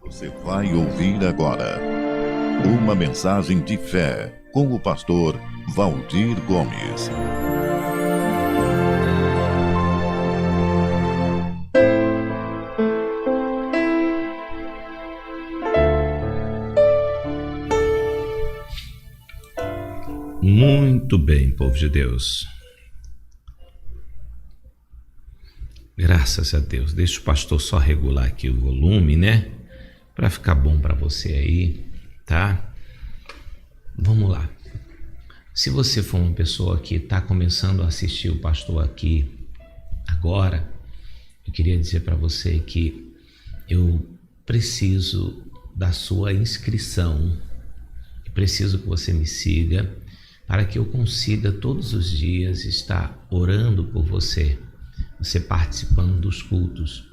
Você vai ouvir agora uma mensagem de fé com o pastor Valdir Gomes. Muito bem, povo de Deus. Graças a Deus. Deixa o pastor só regular aqui o volume, né? Para ficar bom para você aí, tá? Vamos lá. Se você for uma pessoa que está começando a assistir o pastor aqui agora, eu queria dizer para você que eu preciso da sua inscrição. Eu preciso que você me siga para que eu consiga todos os dias estar orando por você participando dos cultos.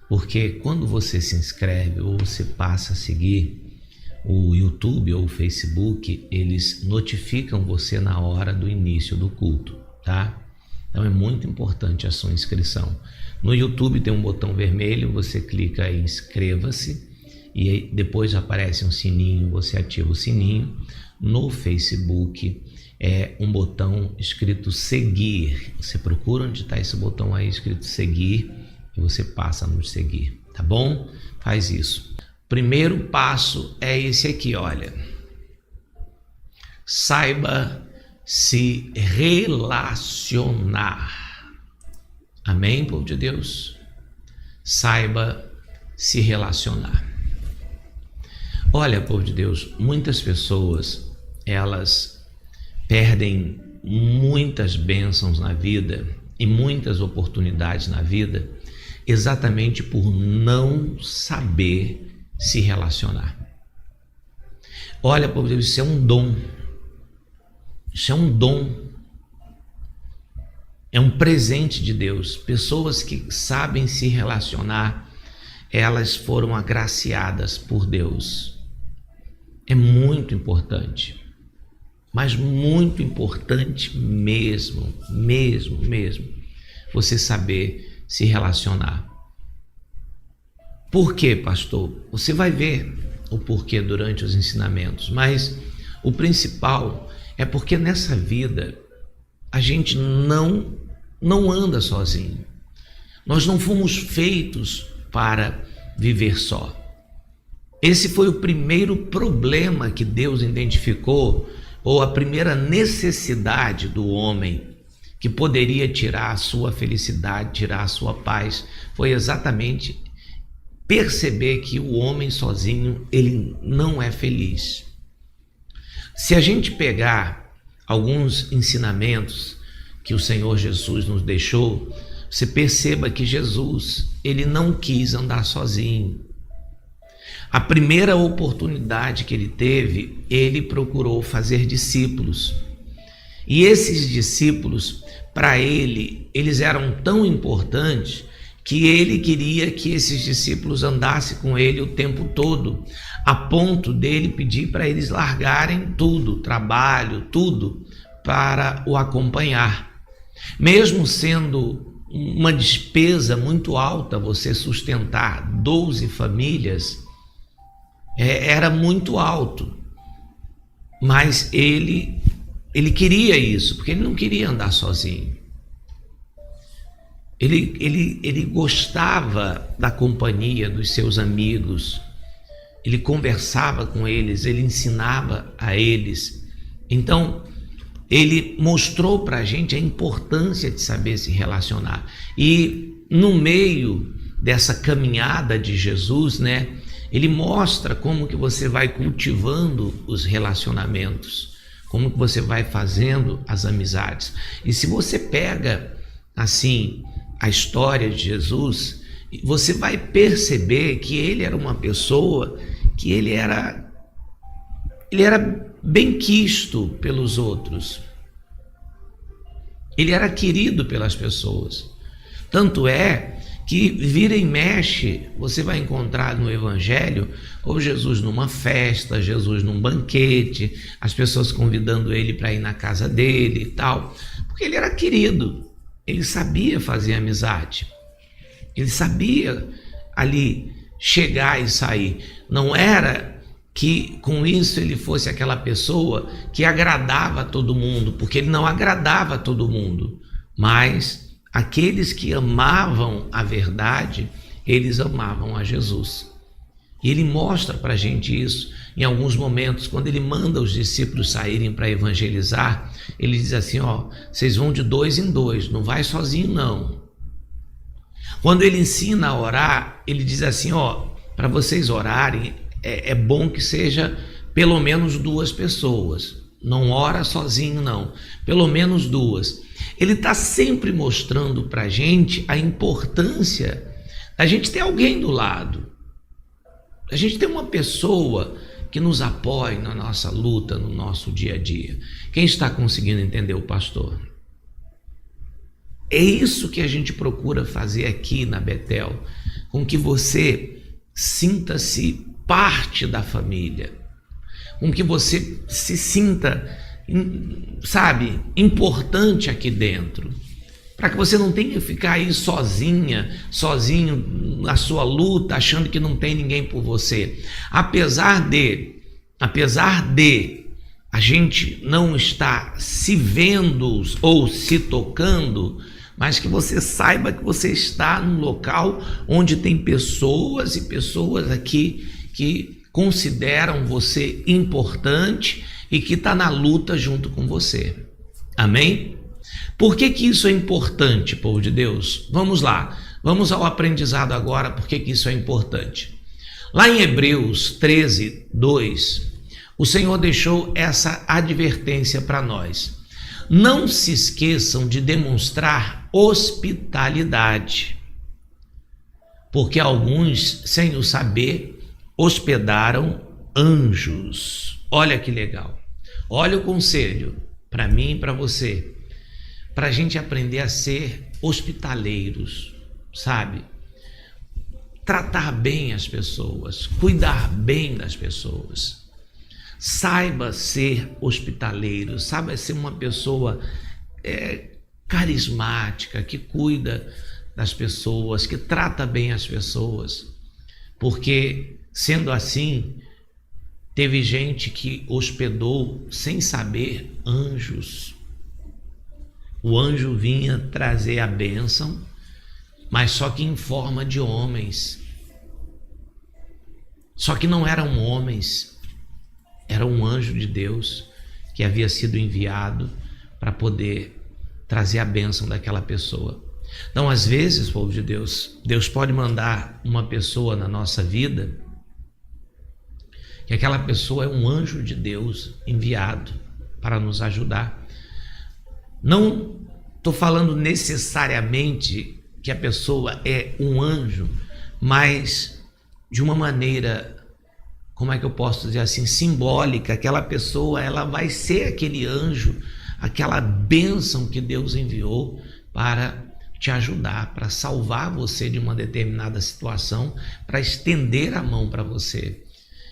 Porque quando você se inscreve ou você passa a seguir o YouTube ou o Facebook, eles notificam você na hora do início do culto, tá? Então é muito importante a sua inscrição. No YouTube tem um botão vermelho, você clica em inscreva-se e aí depois aparece um sininho, você ativa o sininho. No Facebook é um botão escrito seguir. Você procura onde está esse botão aí escrito seguir e você passa a nos seguir, tá bom? Faz isso. Primeiro passo é esse aqui, olha. Saiba se relacionar. Amém, povo de Deus? Saiba se relacionar. Olha, povo de Deus, muitas pessoas, elas perdem muitas bênçãos na vida e muitas oportunidades na vida exatamente por não saber se relacionar. Olha, povo de Deus, isso é um dom. Isso é um dom. É um presente de Deus. Pessoas que sabem se relacionar, elas foram agraciadas por Deus. É muito importante, mas muito importante mesmo, você saber se relacionar. Por quê, pastor? Você vai ver o porquê durante os ensinamentos, mas o principal é porque nessa vida a gente não anda sozinho. Nós não fomos feitos para viver só. Esse foi o primeiro problema que Deus identificou, ou a primeira necessidade do homem que poderia tirar a sua felicidade, tirar a sua paz, foi exatamente perceber que o homem sozinho, ele não é feliz. Se a gente pegar alguns ensinamentos que o Senhor Jesus nos deixou, você perceba que Jesus, ele não quis andar sozinho. A primeira oportunidade que ele teve, ele procurou fazer discípulos. E esses discípulos, para ele, eles eram tão importantes que ele queria que esses discípulos andassem com ele o tempo todo, a ponto dele pedir para eles largarem tudo, trabalho, tudo, para o acompanhar. Mesmo sendo uma despesa muito alta você sustentar 12 famílias, era muito alto, mas ele queria isso, porque ele não queria andar sozinho. Ele gostava da companhia dos seus amigos, ele conversava com eles, ele ensinava a eles. Então, ele mostrou para a gente a importância de saber se relacionar. E no meio dessa caminhada de Jesus, né, ele mostra como que você vai cultivando os relacionamentos, como que você vai fazendo as amizades. E se você pega, assim, a história de Jesus, você vai perceber que ele era uma pessoa que ele era bem quisto pelos outros. Ele era querido pelas pessoas. Tanto é que vira e mexe, você vai encontrar no Evangelho ou Jesus numa festa, Jesus num banquete, as pessoas convidando ele para ir na casa dele e tal, porque ele era querido, ele sabia fazer amizade, ele sabia ali chegar e sair. Não era que com isso ele fosse aquela pessoa que agradava a todo mundo, porque ele não agradava a todo mundo, mas aqueles que amavam a verdade, eles amavam a Jesus. E ele mostra para a gente isso em alguns momentos, quando ele manda os discípulos saírem para evangelizar. Ele diz assim: vocês vão de 2 em 2, não vai sozinho não. Quando ele ensina a orar, ele diz assim: para vocês orarem, é bom que seja pelo menos 2 pessoas. Não ora sozinho não, pelo menos 2. Ele está sempre mostrando para a gente a importância da gente ter alguém do lado. A gente tem uma pessoa que nos apoie na nossa luta, no nosso dia a dia. Quem está conseguindo entender o pastor? É isso que a gente procura fazer aqui na Betel, com que você sinta-se parte da família, com que você se sinta, importante aqui dentro, para que você não tenha que ficar aí sozinho na sua luta, achando que não tem ninguém por você. Apesar de a gente não estar se vendo ou se tocando, mas que você saiba que você está num local onde tem pessoas e pessoas aqui que consideram você importante e que está na luta junto com você. Amém? Por que isso é importante, povo de Deus? Vamos lá, vamos ao aprendizado agora. Por que isso é importante? Lá em Hebreus 13, 2, o Senhor deixou essa advertência para nós: não se esqueçam de demonstrar hospitalidade, porque alguns, sem o saber, hospedaram anjos. Olha que legal, olha o conselho para mim e para você, para a gente aprender a ser hospitaleiros, sabe? Tratar bem as pessoas, cuidar bem das pessoas. Saiba ser hospitaleiro, saiba ser uma pessoa carismática, que cuida das pessoas, que trata bem as pessoas. Porque, sendo assim, teve gente que hospedou, sem saber, anjos. O anjo vinha trazer a bênção, mas só que em forma de homens. Só que não eram homens, era um anjo de Deus que havia sido enviado para poder trazer a bênção daquela pessoa. Então, às vezes, povo de Deus, Deus pode mandar uma pessoa na nossa vida, que aquela pessoa é um anjo de Deus enviado para nos ajudar. Não estou falando necessariamente que a pessoa é um anjo, mas de uma maneira, como é que eu posso dizer assim, simbólica. Aquela pessoa, ela vai ser aquele anjo, aquela bênção que Deus enviou para te ajudar, para salvar você de uma determinada situação, para estender a mão para você.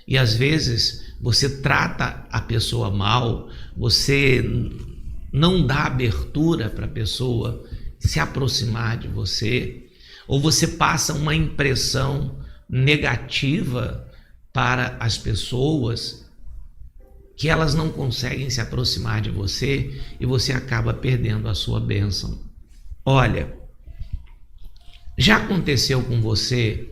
E às vezes você trata a pessoa mal, você não dá abertura para a pessoa se aproximar de você, ou você passa uma impressão negativa para as pessoas, que elas não conseguem se aproximar de você e você acaba perdendo a sua bênção. Olha, já aconteceu com você,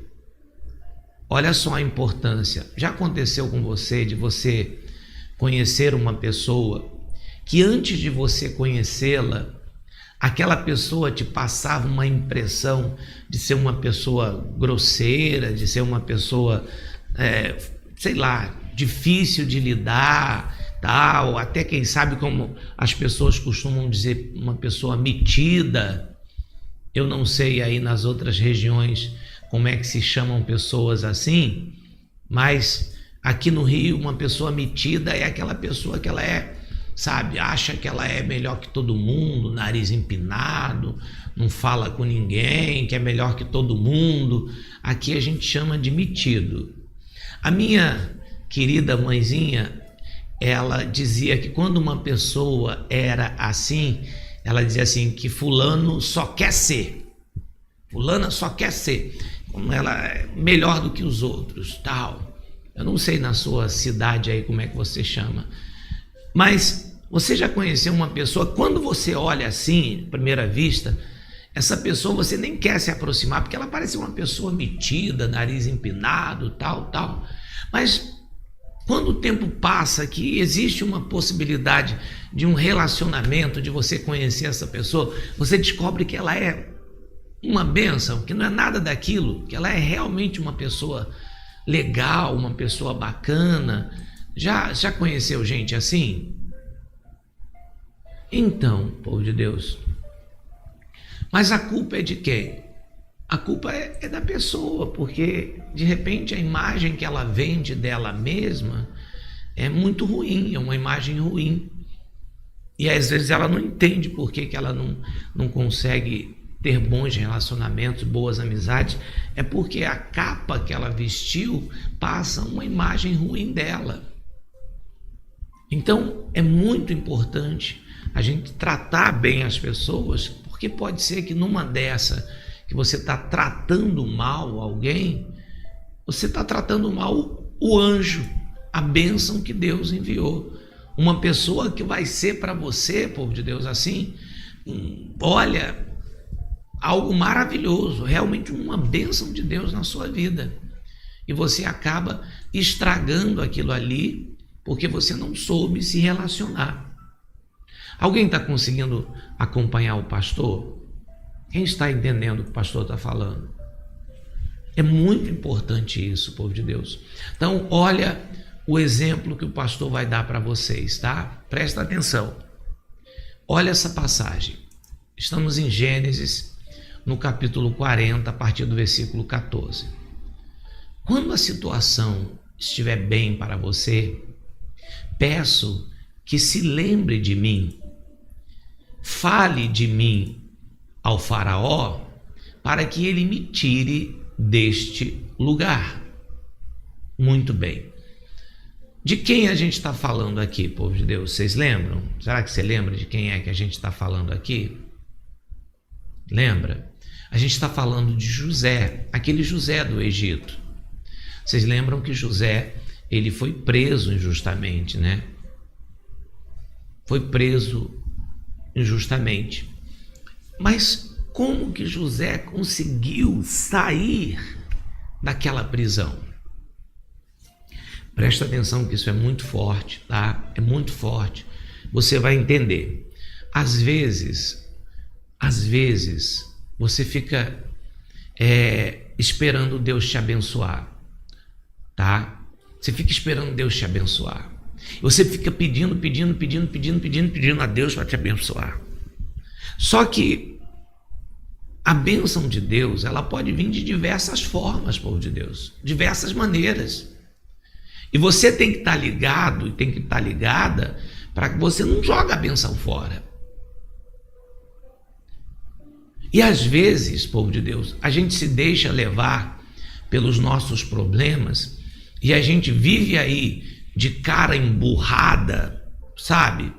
olha só a importância, já aconteceu com você de você conhecer uma pessoa que antes de você conhecê-la, aquela pessoa te passava uma impressão de ser uma pessoa grosseira, de ser uma pessoa, difícil de lidar, tal, até quem sabe, como as pessoas costumam dizer, uma pessoa metida. Eu não sei aí nas outras regiões como é que se chamam pessoas assim, mas aqui no Rio uma pessoa metida é aquela pessoa que ela acha que ela é melhor que todo mundo, nariz empinado, não fala com ninguém, que é melhor que todo mundo. Aqui a gente chama de metido. A minha querida mãezinha, ela dizia que quando uma pessoa era assim, ela dizia assim, que fulano só quer ser. Fulana só quer ser. ela é melhor do que os outros, tal. Eu não sei na sua cidade aí como é que você chama, mas você já conheceu uma pessoa, quando você olha assim, à primeira vista, essa pessoa você nem quer se aproximar, porque ela parece uma pessoa metida, nariz empinado, tal. Mas quando o tempo passa, que existe uma possibilidade de um relacionamento, de você conhecer essa pessoa, você descobre que ela é uma bênção, que não é nada daquilo, que ela é realmente uma pessoa legal, uma pessoa bacana. Já conheceu gente assim? Então, povo de Deus, mas a culpa é de quem? A culpa é da pessoa, porque de repente a imagem que ela vende dela mesma é muito ruim, é uma imagem ruim. E às vezes ela não entende por que ela não consegue ter bons relacionamentos, boas amizades. É porque a capa que ela vestiu passa uma imagem ruim dela. Então é muito importante a gente tratar bem as pessoas, porque pode ser que numa dessa que você está tratando mal alguém, você está tratando mal o anjo, a bênção que Deus enviou. Uma pessoa que vai ser para você, povo de Deus, assim, olha, algo maravilhoso, realmente uma bênção de Deus na sua vida. E você acaba estragando aquilo ali, porque você não soube se relacionar. Alguém está conseguindo acompanhar o pastor? Quem está entendendo o que o pastor está falando? É muito importante isso, povo de Deus. Então, olha o exemplo que o pastor vai dar para vocês, tá? Presta atenção. Olha essa passagem. Estamos em Gênesis, no capítulo 40, a partir do versículo 14. Quando a situação estiver bem para você, peço que se lembre de mim, fale de mim ao faraó, para que ele me tire deste lugar. Muito bem. De quem a gente está falando aqui, povo de Deus? Vocês lembram? Será que você lembra de quem é que a gente está falando aqui? Lembra? A gente está falando de José, aquele José do Egito. Vocês lembram que José, ele foi preso injustamente, né? Foi preso injustamente. Mas como que José conseguiu sair daquela prisão? Presta atenção que isso é muito forte, tá? É muito forte. Você vai entender. Às vezes, você fica esperando Deus te abençoar, tá? Você fica esperando Deus te abençoar. Você fica pedindo a Deus para te abençoar. Só que a bênção de Deus, ela pode vir de diversas formas, povo de Deus, diversas maneiras. E você tem que estar ligado e tem que estar ligada para que você não jogue a bênção fora. E às vezes, povo de Deus, a gente se deixa levar pelos nossos problemas e a gente vive aí de cara emburrada, sabe?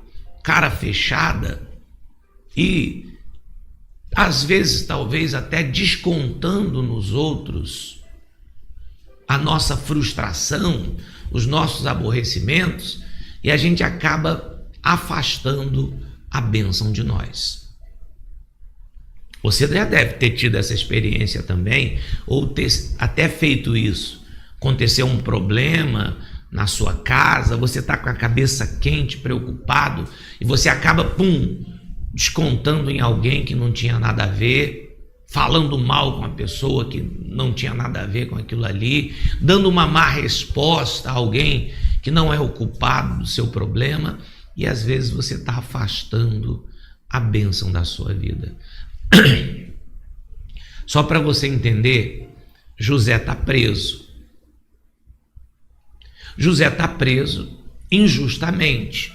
Cara fechada e às vezes talvez até descontando nos outros a nossa frustração, os nossos aborrecimentos, e a gente acaba afastando a bênção de nós. Você já deve ter tido essa experiência também, ou ter até feito isso. Aconteceu um problema na sua casa, você está com a cabeça quente, preocupado, e você acaba, descontando em alguém que não tinha nada a ver, falando mal com a pessoa que não tinha nada a ver com aquilo ali, dando uma má resposta a alguém que não é o culpado do seu problema, e às vezes você está afastando a bênção da sua vida. Só para você entender, José está preso. José está preso injustamente.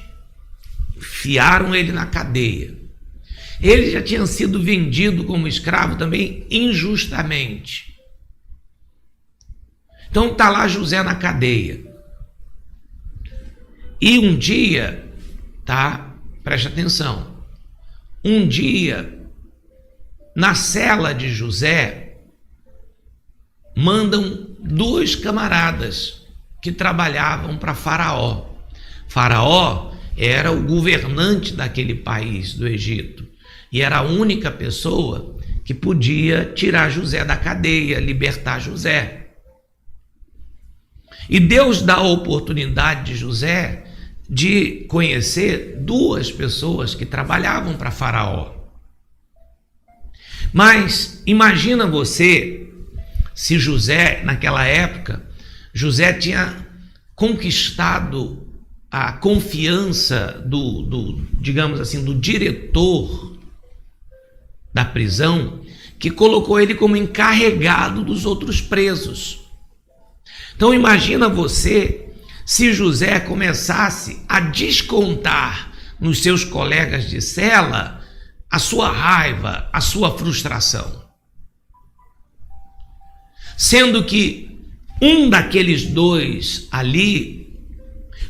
Enfiaram ele na cadeia. Ele já tinha sido vendido como escravo também injustamente. Então está lá José na cadeia. E um dia, tá? Preste atenção. Um dia, na cela de José, mandam 2 camaradas que trabalhavam para Faraó. Faraó era o governante daquele país, do Egito, e era a única pessoa que podia tirar José da cadeia, libertar José. E Deus dá a oportunidade de José de conhecer 2 pessoas que trabalhavam para Faraó. Mas imagina você se José, naquela época, José tinha conquistado a confiança digamos assim, do diretor da prisão, que colocou ele como encarregado dos outros presos. Então imagina você se José começasse a descontar nos seus colegas de cela a sua raiva, a sua frustração. Sendo que um daqueles 2 ali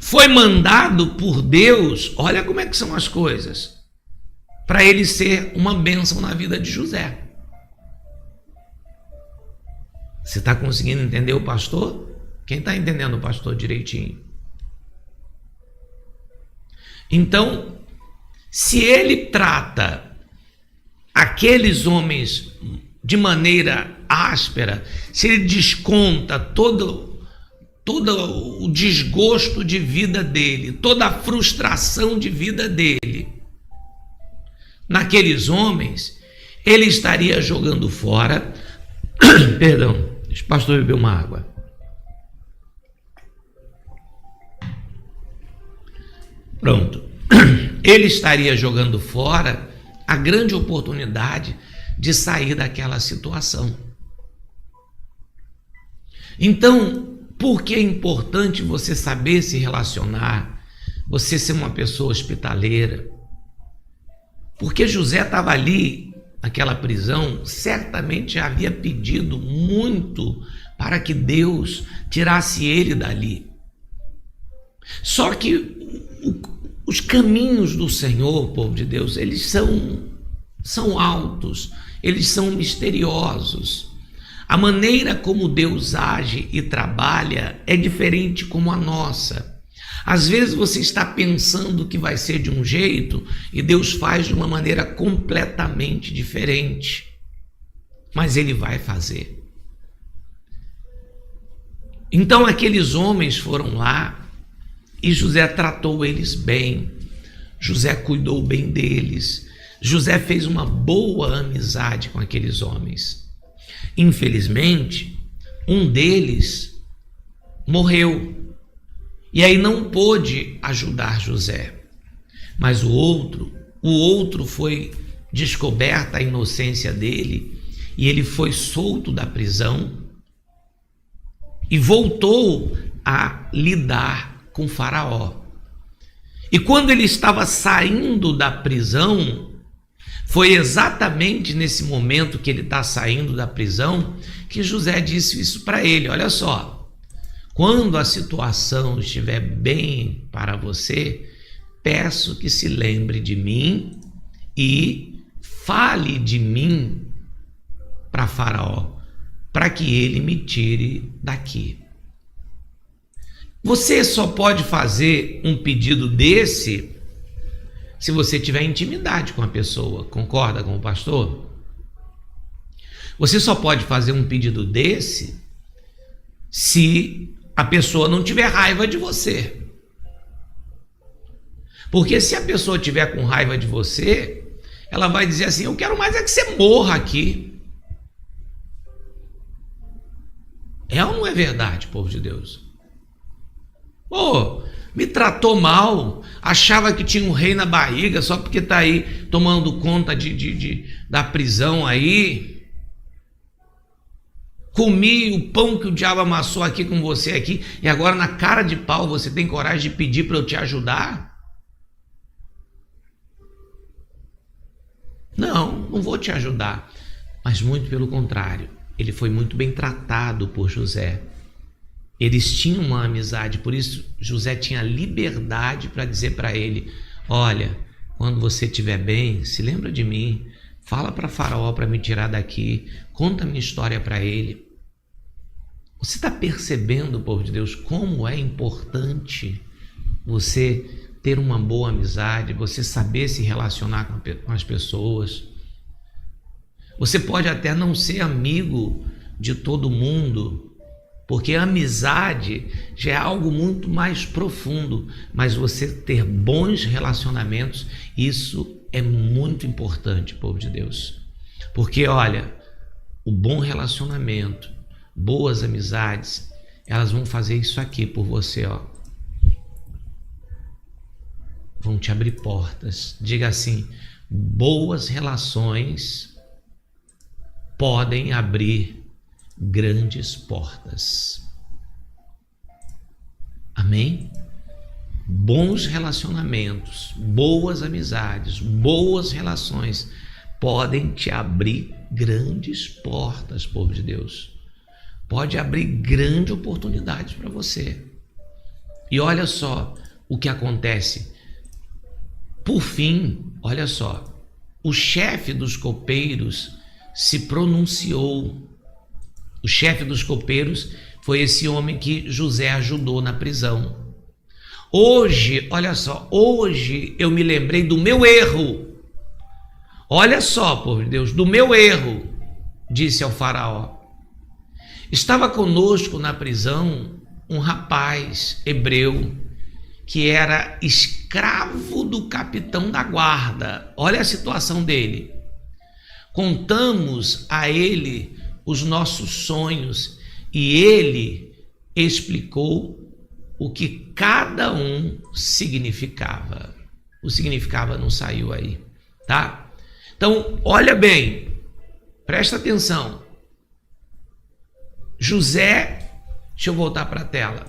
foi mandado por Deus, olha como é que são as coisas, para ele ser uma bênção na vida de José. Você está conseguindo entender o pastor? Quem está entendendo o pastor direitinho? Então, se ele trata aqueles homens de maneira áspera, se ele desconta todo o desgosto de vida dele, toda a frustração de vida dele naqueles homens, ele estaria jogando fora perdão, deixa o pastor beber uma água. Pronto. Ele estaria jogando fora a grande oportunidade de sair daquela situação. Então, por que é importante você saber se relacionar, você ser uma pessoa hospitaleira? Porque José estava ali, naquela prisão, certamente havia pedido muito para que Deus tirasse ele dali. Só que os caminhos do Senhor, povo de Deus, eles são altos, eles são misteriosos. A maneira como Deus age e trabalha é diferente como a nossa. Às vezes você está pensando que vai ser de um jeito e Deus faz de uma maneira completamente diferente. Mas Ele vai fazer. Então aqueles homens foram lá e José tratou eles bem. José cuidou bem deles. José fez uma boa amizade com aqueles homens. Infelizmente, um deles morreu. E aí não pôde ajudar José. Mas o outro foi descoberta a inocência dele e ele foi solto da prisão e voltou a lidar com Faraó. E quando ele estava saindo da prisão, foi exatamente nesse momento que ele está saindo da prisão que José disse isso para ele: olha só, quando a situação estiver bem para você, peço que se lembre de mim e fale de mim para Faraó, para que ele me tire daqui. Você só pode fazer um pedido desse se você tiver intimidade com a pessoa, concorda com o pastor? Você só pode fazer um pedido desse se a pessoa não tiver raiva de você. Porque se a pessoa tiver com raiva de você, ela vai dizer assim: eu quero mais é que você morra aqui. É ou não é verdade, povo de Deus? Me tratou mal, achava que tinha um rei na barriga só porque está aí tomando conta da prisão aí. Comi o pão que o diabo amassou aqui com você aqui e agora na cara de pau você tem coragem de pedir para eu te ajudar? Não vou te ajudar. Mas muito pelo contrário, ele foi muito bem tratado por José. Eles tinham uma amizade, por isso José tinha liberdade para dizer para ele: olha, quando você estiver bem, se lembra de mim, fala para Faraó para me tirar daqui, conta a minha história para ele. Você está percebendo, povo de Deus, como é importante você ter uma boa amizade, você saber se relacionar com as pessoas? Você pode até não ser amigo de todo mundo, porque a amizade já é algo muito mais profundo, mas você ter bons relacionamentos, isso é muito importante, povo de Deus. Porque, olha, o bom relacionamento, boas amizades, elas vão fazer isso aqui por você, ó. Vão te abrir portas. Diga assim: boas relações podem abrir grandes portas. Amém? Bons relacionamentos, boas amizades, boas relações podem te abrir grandes portas, povo de Deus. Pode abrir grandes oportunidades para você. E olha só o que acontece. Por fim, olha só, o chefe dos copeiros se pronunciou. O chefe dos copeiros foi esse homem que José ajudou na prisão. Hoje, olha só, hoje eu me lembrei do meu erro. Olha só, povo de Deus, do meu erro, disse ao faraó. Estava conosco na prisão um rapaz hebreu que era escravo do capitão da guarda. Olha a situação dele. Contamos a ele os nossos sonhos e ele explicou o que cada um significava. O significava não saiu aí, tá? Então, olha bem, presta atenção. José, deixa eu voltar para a tela,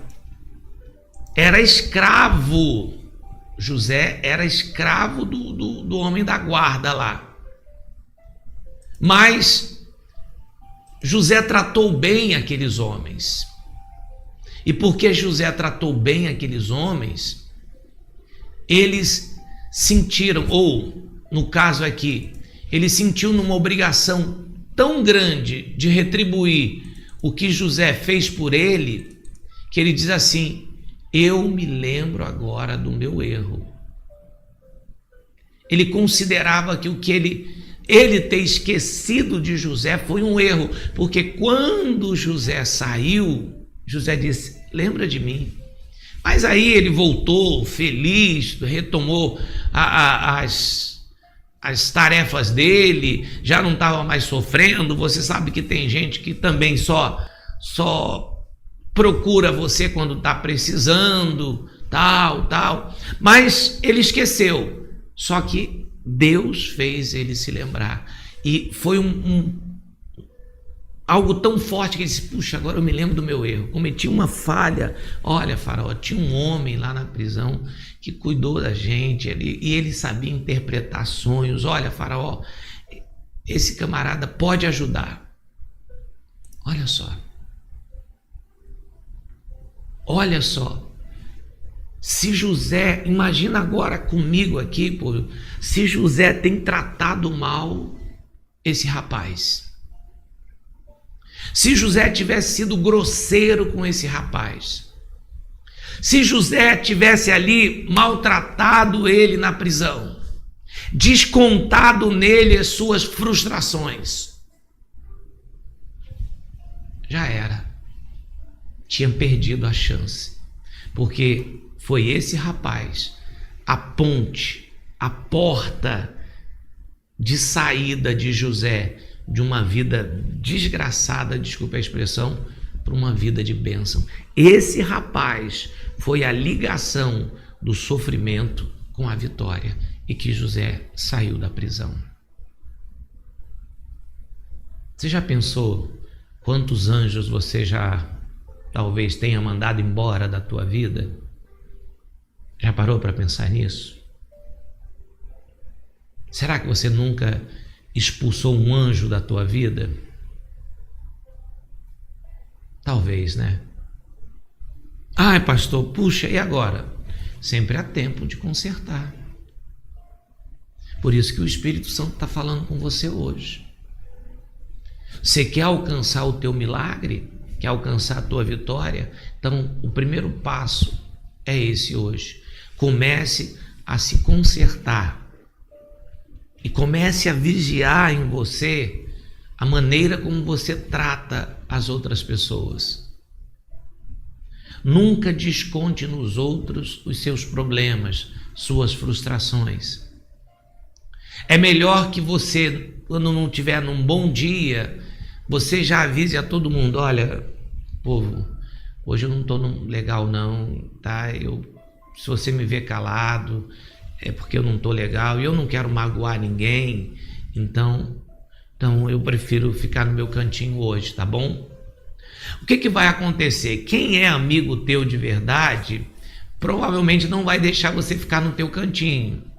era escravo. José era escravo do homem da guarda lá. Mas José tratou bem aqueles homens. E porque José tratou bem aqueles homens, eles sentiram, ou no caso aqui, ele sentiu numa obrigação tão grande de retribuir o que José fez por ele, que ele diz assim: eu me lembro agora do meu erro. Ele considerava que o que ele ter esquecido de José foi um erro, porque quando José saiu, José disse: lembra de mim. Mas aí ele voltou feliz, retomou as tarefas dele, já não estava mais sofrendo. Você sabe que tem gente que também só procura você quando está precisando, tal. Mas ele esqueceu. Só que Deus fez ele se lembrar. E foi algo tão forte que ele disse: puxa, agora eu me lembro do meu erro, cometi uma falha. Olha, faraó, tinha um homem lá na prisão que cuidou da gente, e ele sabia interpretar sonhos. Olha, faraó, esse camarada pode ajudar. Olha só, se José, imagina agora comigo aqui, pô, se José tem tratado mal esse rapaz, se José tivesse sido grosseiro com esse rapaz, se José tivesse ali maltratado ele na prisão, descontado nele as suas frustrações, já era, tinha perdido a chance, porque foi esse rapaz a ponte, a porta de saída de José de uma vida desgraçada, desculpe a expressão, para uma vida de bênção. Esse rapaz foi a ligação do sofrimento com a vitória, e que José saiu da prisão. Você já pensou quantos anjos você já talvez tenha mandado embora da tua vida? Já parou para pensar nisso? Será que você nunca expulsou um anjo da tua vida? Talvez, né? Ai, pastor, puxa, e agora? Sempre há tempo de consertar. Por isso que o Espírito Santo está falando com você hoje. Você quer alcançar o teu milagre? quer alcançar a tua vitória, então o primeiro passo é esse hoje. Comece a se consertar e comece a vigiar em você a maneira como você trata as outras pessoas. Nunca desconte nos outros os seus problemas, suas frustrações. É melhor que você, quando não estiver num bom dia, você já avise a todo mundo: olha, povo, hoje eu não estou legal não, tá? Se você me vê calado, é porque eu não estou legal e eu não quero magoar ninguém, então eu prefiro ficar no meu cantinho hoje, tá bom? O que vai acontecer? Quem é amigo teu de verdade provavelmente não vai deixar você ficar no teu cantinho.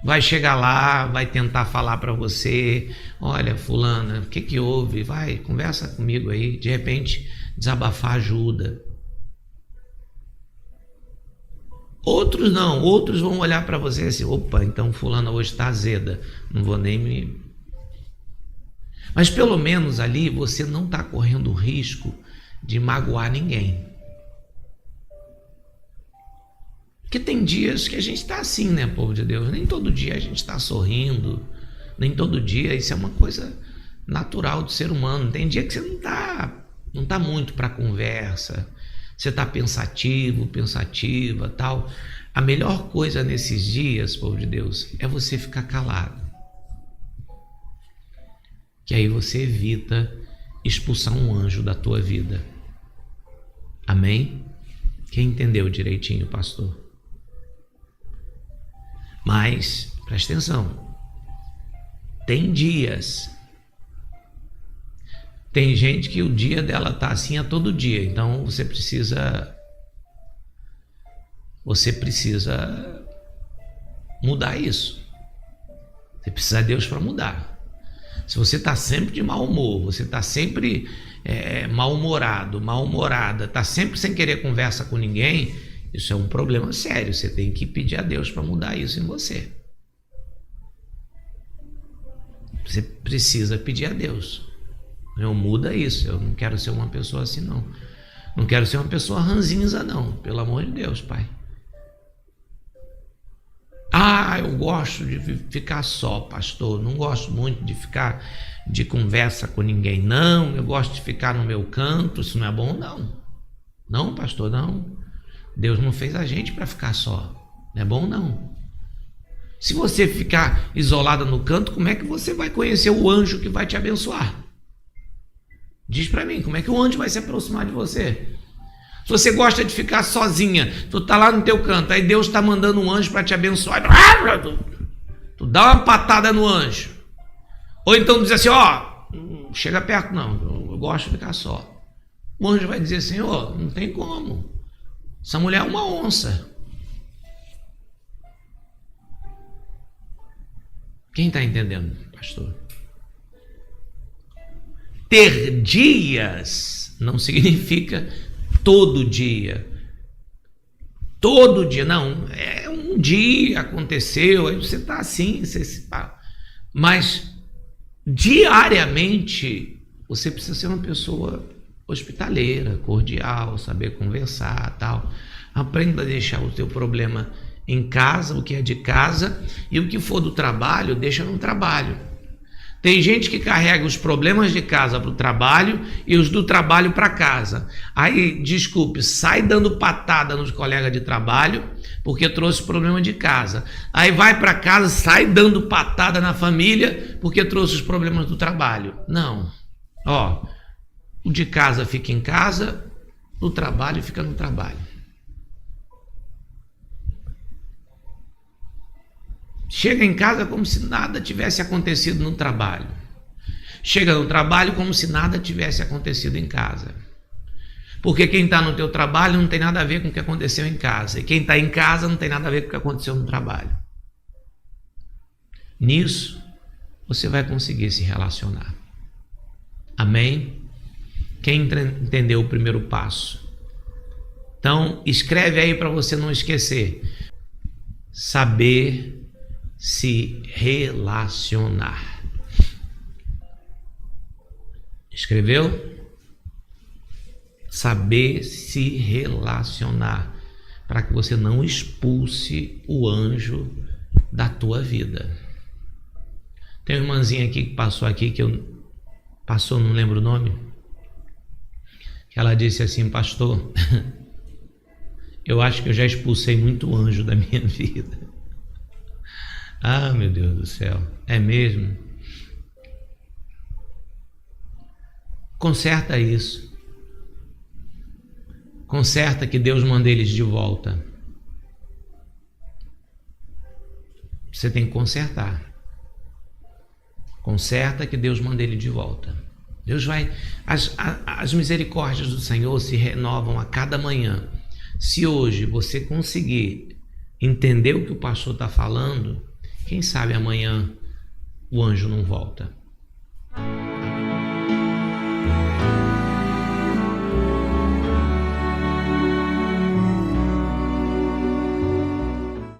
Vai chegar lá, vai tentar falar para você: olha, fulana, o que houve? Vai, conversa comigo aí. De repente, desabafar ajuda. Outros não, outros vão olhar para você assim: opa, então fulana hoje está azeda, não vou nem me... Mas pelo menos ali você não está correndo o risco de magoar ninguém. Porque tem dias que a gente está assim, né, povo de Deus? Nem todo dia a gente está sorrindo, nem todo dia. Isso é uma coisa natural do ser humano. Tem dia que você não tá muito para conversa, você está pensativo, pensativa, tal. A melhor coisa nesses dias, povo de Deus, é você ficar calado. Que aí você evita expulsar um anjo da tua vida. Amém? Quem entendeu direitinho, pastor? Mas, presta atenção, tem dias, tem gente que o dia dela tá assim a todo dia, então você precisa mudar isso. Você precisa de Deus para mudar. Se você está sempre de mau humor, você está sempre mal-humorado, mal-humorada, está sempre sem querer conversa com ninguém, isso é um problema sério. Você tem que pedir a Deus para mudar isso em você. Você precisa pedir a Deus. Muda isso. Eu não quero ser uma pessoa assim, não. Não quero ser uma pessoa ranzinza, não. Pelo amor de Deus, Pai. Eu gosto de ficar só, pastor. Não gosto muito de ficar de conversa com ninguém, não. Eu gosto de ficar no meu canto. Isso não é bom, não. Não, pastor, não. Deus não fez a gente para ficar só. Não é bom, não. Se você ficar isolada no canto, como é que você vai conhecer o anjo que vai te abençoar? Diz para mim, como é que o anjo vai se aproximar de você? Se você gosta de ficar sozinha, tu tá lá no teu canto, aí Deus está mandando um anjo para te abençoar, tu dá uma patada no anjo. Ou então diz assim: chega perto não, eu gosto de ficar só. O anjo vai dizer assim: não tem como. Essa mulher é uma onça. Quem está entendendo, pastor? Ter dias não significa todo dia. Todo dia, não. É um dia, aconteceu, aí você está assim, mas diariamente você precisa ser uma pessoa hospitaleira, cordial, saber conversar, tal. Aprenda a deixar o teu problema em casa, o que é de casa, e o que for do trabalho, deixa no trabalho. Tem gente que carrega os problemas de casa para o trabalho e os do trabalho para casa. Aí, desculpe, sai dando patada nos colegas de trabalho porque trouxe problema de casa. Aí vai para casa, sai dando patada na família porque trouxe os problemas do trabalho. Não. O de casa fica em casa, o trabalho fica no trabalho. Chega em casa como se nada tivesse acontecido no trabalho. Chega no trabalho como se nada tivesse acontecido em casa. Porque quem está no teu trabalho não tem nada a ver com o que aconteceu em casa. E quem está em casa não tem nada a ver com o que aconteceu no trabalho. Nisso, você vai conseguir se relacionar. Amém? Quem entendeu o primeiro passo? Então, escreve aí para você não esquecer. Saber se relacionar. Escreveu? saber se relacionar, para que você não expulse o anjo da tua vida. Tem uma irmãzinha aqui que passou aqui, não lembro o nome, que ela disse assim: pastor, eu acho que eu já expulsei muito anjo da minha vida. Ah, meu Deus do céu, é mesmo? Conserta isso. Conserta, que Deus manda eles de volta. Você tem que consertar. Conserta, que Deus manda ele de volta. Deus vai... As misericórdias do Senhor se renovam a cada manhã. Se hoje você conseguir entender o que o pastor está falando, quem sabe amanhã o anjo não volta.